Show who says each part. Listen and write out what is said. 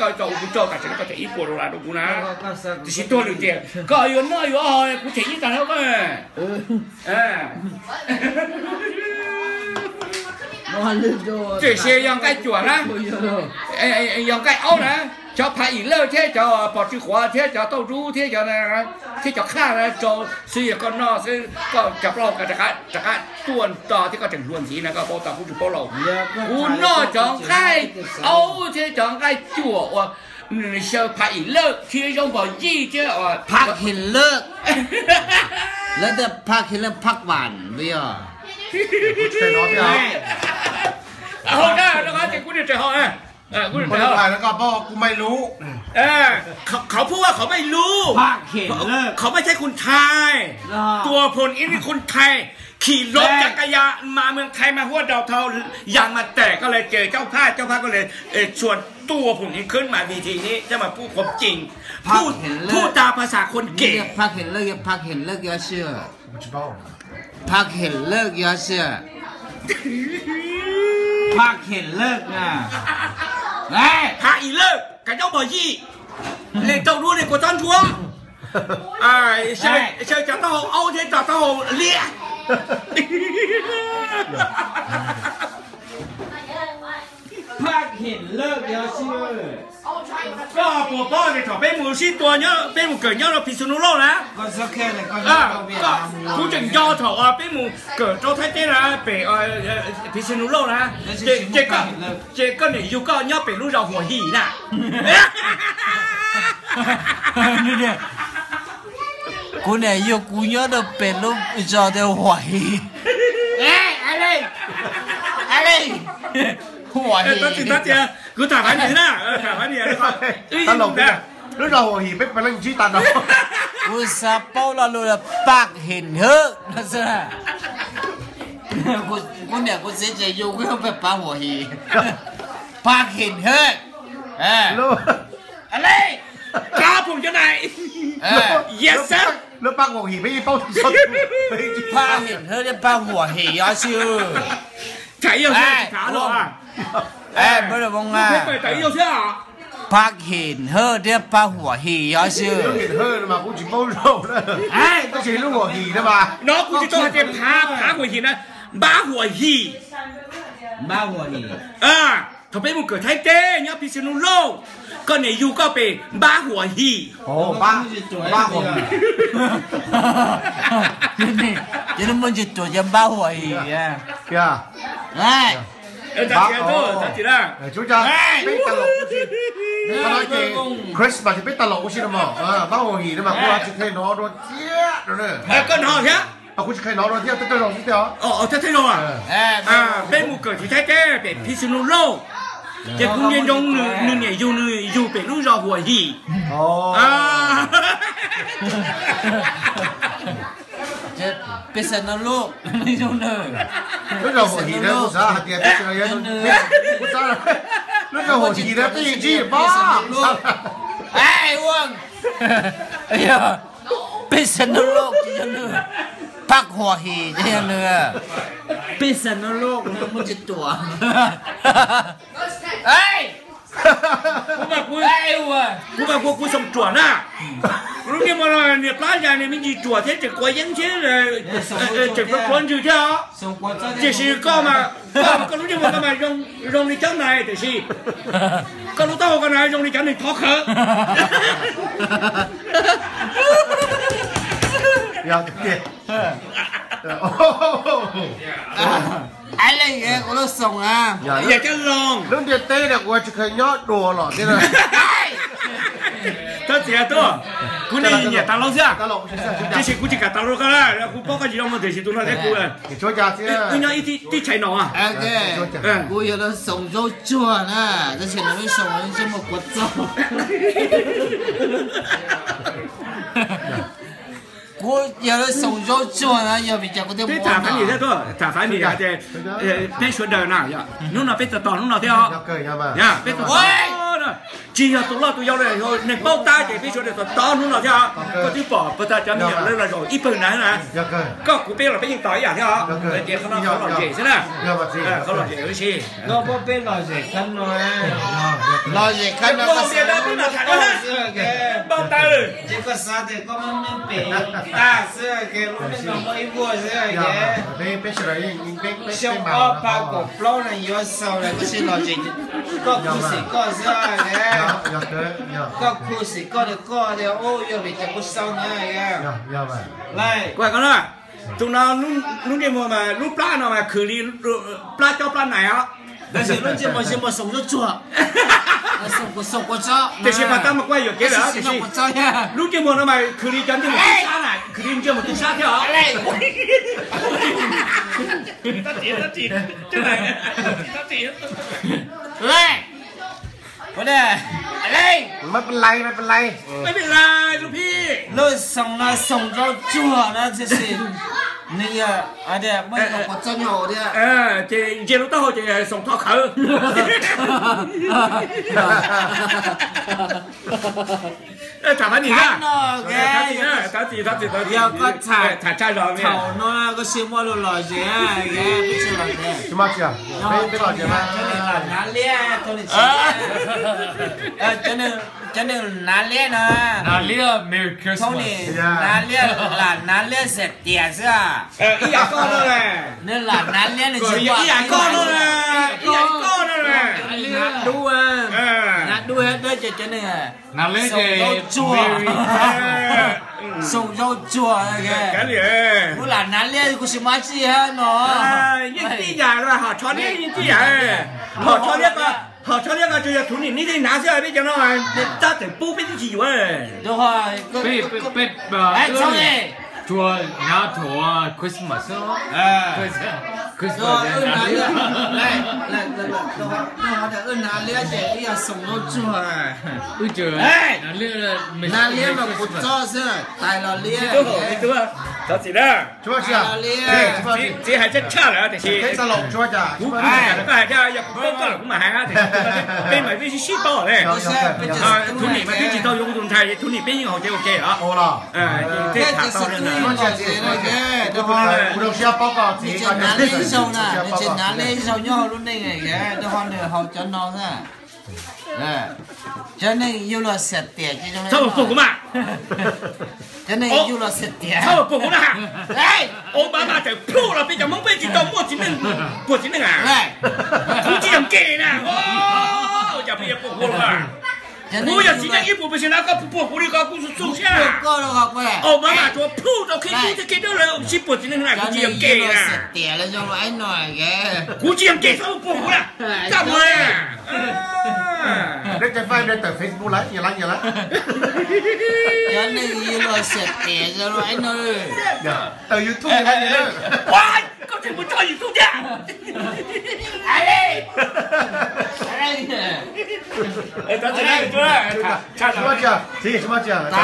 Speaker 1: coi tàu cũng cho cả chỉ có thể ít của đồ là đúngนะchỉ tôi được tiền có yêu nó yêu hỏi cũng chỉ ít tao thôi chỉ xe dùng cái chuột á dùng cái áo nè cho phải ý lơ thế cho bỏ chữ khóa thế cho tàu rú thế cho khác là cho suy con nó suy có chập lo cả chẳng hạn tuầnต่อที่ก็ถึงล้วนสีนะก็พอต่อผู้จุดพอเราคุณน้อจองไก่เอาthếจองไก่จั่วว่าเชื่อphải ý lơที่用บ่ยี่เจ้า
Speaker 2: พักเห็นเลิกแล้วจะพักเห็นเลิกพักหวานด้วยอ่ะ
Speaker 3: ใช่เนาะพี่
Speaker 1: เอาได้แล้วก็จะกูจะเอา
Speaker 3: กูจะเอาแล้วก็บอกกูไม่รู้
Speaker 1: เขาพูดว่าเขาไม่รู้เขาไม่ใช่คนไทยตัวพลอินนี่คนไทยขี่รถจักรยานมาเมืองไทยมาหัวดาวเทายางมาแตกก็เลยเจอเจ้าภาพก็เลยชวนตัวผมนี้ขึ้นมาวีทีนี้จะมาพูดความจริงพูดตามภาษาคนเก่ง
Speaker 2: พักเห็นเลิกพักเห็นเลิกอย่าเชื่อพักเห็นเลิกอย่าเชื่อพักเห็นเลิกนะ
Speaker 1: พาอีเลิกกับเจ้าบ่อยี่เลยเจ้ารู้เลยกว่าต้นทัวใช่จะต้องเอาเทจะต้องเลี้ย
Speaker 2: พักเห็นเลิกอย่าเชื่อ
Speaker 1: ก็ปู่ป้อเนี่ยถอดเป็นหมูชิ้นตัวเนี้ยเป็นหมูเกิดเนี้ยเราพิษณุโลกนะ
Speaker 2: ก็สักแค่เลย
Speaker 1: ก็คุณจึงย่อถอดเป็นหมูเกิดเจ้าไทยเต้นะเป็นพิษณุโลกนะเจ๊ก็เนี่ยอยู่ก็เนี้ยเป็นลูกเราหัวหีน่ะ
Speaker 2: นี่เนี่ยกูเนี่ยอยู่กูเนี้ยจะเป็นลูกเราเดียวหัวหีอะไรหัวหี
Speaker 1: ตั้งใจกูถามอันนี้นะถามอันนี้นะครับ
Speaker 3: ตลกเนี่ยแล้วเราหัวหีไม่เป็นเรื่องชี้ตันเรา
Speaker 2: กูซาเป้าเราเลยปากเห็นเฮ้อนั่นสิกูเนี่ยกูเสียใจอยู่กูต้องไปปากหัวหีปากเห็นเฮ้ออะไร
Speaker 1: กล้าผมจะไหนyes sir
Speaker 3: แล้วปากหัวหีไม่มีเป้าที่สุด
Speaker 2: ปากเห็นเฮ้อเนี่ยปากหัวหีอ่ะชื่อ
Speaker 1: ใช่ยังไงขาหรอ
Speaker 2: ไม่ได้บอกง่าย
Speaker 1: แต่ยังเชื่อ
Speaker 2: พักเห็นเฮ้อเนี่ยปากหัวหีอ่ะชื่อ
Speaker 3: เห็นเฮ้อมากูจิโป้โร่เลยก็ใช่ลูกหัวหีนะมา
Speaker 1: น้องกูจะต้องเจ็บพาหัวหีนะบ้าหัวหีเขาเป็นมุกเกิดไทยเต้เนี่ยพิษณุโลกก็เนี่ยอยู่ก็เป็นบ้าหัวหี
Speaker 3: โอ้บ้าหัวหี
Speaker 2: นี่จะต้องมันจะตัวจะบ้าหัวหีอ่ะ
Speaker 1: จัดเสียตัวจัดจีน่า
Speaker 3: chú cha biếtตลกกูสิเขาnói kì Christmas thì biếtตลกกูสินะมั้งบ้าหัวหีนะมั้งกูว่าจะเคยน้องโดนเจี๊ยบเลย
Speaker 1: ก็น้องเนี่ย
Speaker 3: กูจะเคยน้องโดนเจี๊ยบตลกที่เดียว
Speaker 1: เท่ๆน้องเป็นมุกเกิดที่ไทยเต้เป็นพิษณุโลกจะคุณยังยงหนึ่งเนี่ยอยู่เป็นลูกเราหัวหี
Speaker 2: จะเป็นสันโลกไม่รู้เลย
Speaker 3: ลูกเราหัวหีนะกูซ่าเดียวเป็นอะไรกูซ่าลูกเราหัวหีนะเป็นจีบ้า
Speaker 2: ไอ้ว่างเป็นสันโลกจะยังเนื้อพักหัวหีจะยังเนื้อเป็นสันโลกนะมันจะตัวไอ้
Speaker 1: กูส่งจั่วน่ะรู้เนี่ยมันเนี่ยปลาใหญ่เนี่ยมันจีจั่วเท่จะกว่ายังเช่เลยจะเป็นคนอยู่เท่าจะสิก็รู้เนี่ยมันก็มาลงในเจ้านายแต่สิก็รู้ต้องกันนายลงในเจ้าหนึ่งท้อเขอ
Speaker 3: อยากเด็ด
Speaker 2: อะไรเงี้ยกูต้องส่งอ่ะ
Speaker 1: อยากจะลอง
Speaker 3: เรื่องเด็ดเต้เนี่ยกูจะเคยยอดตัวหรอที่นั่น
Speaker 1: 他这多，姑娘也打老师啊，这些估计给打老个啦，然后包括几样么这些都拿来过来。
Speaker 3: 你说家这，
Speaker 1: 人家一滴菜脑啊。
Speaker 2: OK，我有的送肉做呢，这些人送人什么国糟。我有的送肉做呢，要比较我的。
Speaker 1: 对，打翻你这多，打翻你啊这，别说的那呀，弄那别得到弄那条。
Speaker 3: 要跟一下嘛。
Speaker 1: 呀，别得到。这 chỉ là tụi tôi này thôi nên bao tay thì bây giờ để tao nó nào chứ có thứ bỏ bây giờ cho mình lên là rồi ít phần này nè có cụ biết là bây giờ tỏi à thế hả chị không nó làm gì thế nè không làm gì cái gì
Speaker 2: nó có biết làm gì khăn rồi làm gì khăn nó có
Speaker 1: sao đó biết là thằng đó bao tay rồi
Speaker 2: chỉ có sao thì có mình bị ta xưa cái lúc nó mới mua xưa cái
Speaker 3: bây giờ là
Speaker 2: xong ở bao cột lâu này vô sau này có xin làm gì có khu sĩ có xưa cái có khu sĩ có được có thì ô giờ bị chẳng có sau nữa cái này
Speaker 1: quay con ơi tụi nó lúc đi mua mà lúc plá nào mà khử đi plá cho plá này á
Speaker 2: 但是侬这么什么送着做，送过招，
Speaker 1: 这些把他们怪有给了，这
Speaker 2: 送过招呀。
Speaker 1: 如今么那么可里讲的沙呢，可里这么多沙条，来，他姐，真来，他姐，
Speaker 2: 来，我的，来，
Speaker 3: ไม่เป็นไรไม่เป็นไร
Speaker 1: ไม่เป็นไรลูกพี่
Speaker 2: เราส่ง着做นะ这是。那个，啊对，没有我真好的。
Speaker 1: 这路到这送脱口。查翻你看。
Speaker 2: 要个查
Speaker 1: 上面。
Speaker 2: 头那个什么都老些，不知道的。
Speaker 3: 什么去啊？没老些吗？
Speaker 2: 哪里？都是真的哪里呢？
Speaker 4: 哪里啊 ？Merry Christmas。
Speaker 2: 哪里是电视啊？
Speaker 1: 一眼高了嘞。
Speaker 2: 那哪里的情况？
Speaker 1: 一眼高了嘞，一眼高了嘞。
Speaker 2: 哪度啊？哪度那就真的。
Speaker 4: 哪里
Speaker 2: 送肉做，送肉做那个。
Speaker 1: 赶紧。
Speaker 2: 不然哪里有什么鸡啊？喏。
Speaker 1: 一地家了，好炒的一地家，好炒那个。好炒那个就要土里，你得拿下来，别讲那玩意儿，咋得不被几喂？
Speaker 2: 的话，哎，聪明。
Speaker 4: 做拿头啊 ，Christmas 哦，Christmas，
Speaker 2: 来，哪里的要送肉做啊？哪里嘛不做是，带了脸。
Speaker 1: 对吧？到几了？
Speaker 3: 什么去啊？
Speaker 1: 这还真差了，这些。
Speaker 3: 这老说着。
Speaker 1: 哎，那这要包到了，我们还被买被去细包嘞。土里嘛，自己到用中菜，土里边好就 OK 了。
Speaker 3: 好了。
Speaker 1: 这查到了呢。
Speaker 3: 不能需要报告。
Speaker 2: 你这哪里收呢？你这哪里收要弄那个？这好呢，好真孬噻。真的有了10点，这种。
Speaker 1: 这么不嘛？
Speaker 2: 真的有了10点。
Speaker 1: 这么不啦？哎，我妈妈就破了，比较猛被知道莫只能啊。
Speaker 2: 来，
Speaker 1: 估计要给呢。哦，就别不了。我要今天一步不行，那个不糊的个故事走下。哦，妈妈说铺到可以就给到了，是不只能那估计要给了。
Speaker 2: 点了就来หน่อย嘅。
Speaker 1: 估计要给他们不糊了，干嘛呀？
Speaker 3: 你จะไฟในแต่ Facebook ละอย่าละอย่าละ
Speaker 2: 有那个娱乐10点就来หน่อย。
Speaker 3: แต่ YouTube อย่างนี้เลย。
Speaker 1: 哇，刚才不照 YouTube 的。哎。咱这来。什么讲？这什么讲？
Speaker 2: 来，